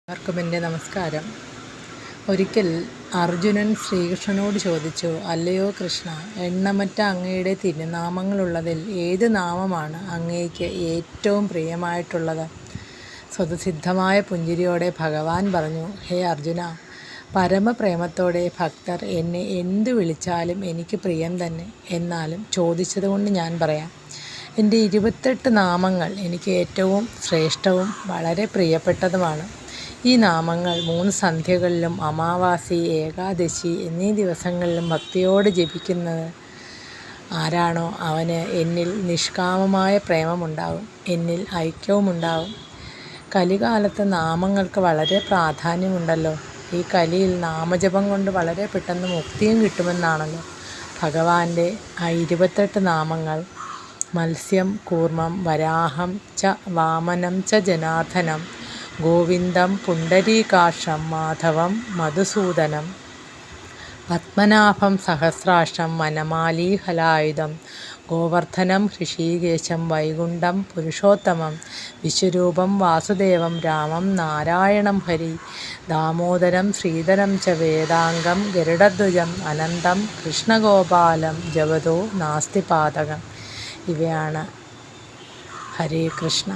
എല്ലാവർക്കും എൻ്റെ നമസ്കാരം. ഒരിക്കൽ അർജുനൻ ശ്രീകൃഷ്ണനോട് ചോദിച്ചു, അല്ലയോ കൃഷ്ണ, എണ്ണമറ്റ അങ്ങയുടെ തിരുനാമങ്ങളുള്ളതിൽ ഏത് നാമമാണ് അങ്ങേക്ക് ഏറ്റവും പ്രിയമായിട്ടുള്ളത്? സ്വതസിദ്ധമായ പുഞ്ചിരിയോടെ ഭഗവാൻ പറഞ്ഞു, ഹേ അർജുന, പരമപ്രേമത്തോടെ ഭക്തർ എന്നെ എന്തു വിളിച്ചാലും എനിക്ക് പ്രിയം തന്നെ. എന്നാലും ചോദിച്ചതുകൊണ്ട് ഞാൻ പറയാം. എൻ്റെ 28 നാമങ്ങൾ എനിക്ക് ഏറ്റവും ശ്രേഷ്ഠവും വളരെ പ്രിയപ്പെട്ടതുമാണ്. ഈ നാമങ്ങൾ 3 സന്ധ്യകളിലും അമാവാസി, ഏകാദശി എന്നീ ദിവസങ്ങളിലും ഭക്തിയോടെ ജപിക്കുന്നത് ആരാണോ അവന് എന്നിൽ നിഷ്കാമമായ പ്രേമമുണ്ടാകും, എന്നിൽ ഐക്യവുമുണ്ടാകും. കലികാലത്ത് നാമങ്ങൾക്ക് വളരെ പ്രാധാന്യമുണ്ടല്ലോ. ഈ കലിയിൽ നാമജപം കൊണ്ട് വളരെ പെട്ടെന്ന് മുക്തിയും കിട്ടുമെന്നാണല്ലോ. ഭഗവാന്റെ ആ 28 നാമങ്ങൾ: മത്സ്യം, കൂർമ്മം, വരാഹം ച വാമനം ച ജനാർദ്ദനം, ഗോവിന്ദം പുണ്ടരീകാക്ഷം, മാധവം മധുസൂദനം, പത്മനാഭം സഹസ്രാക്ഷം, വനമാലീഹലായുധം, ഗോവർദ്ധനം ഹൃഷീകേശം, വൈകുണ്ഠം പുരുഷോത്തമം, വിശ്വരൂപം വാസുദേവം, രാമം നാരായണം ഹരി, ദാമോദരം ശ്രീധരം ച വേദാംഗം, ഗരുഡധ്വജം അനന്തം, കൃഷ്ണഗോപാലം ജപതോ നാസ്തി പാതകം. ഇവയാണ്. ഹരേ കൃഷ്ണ.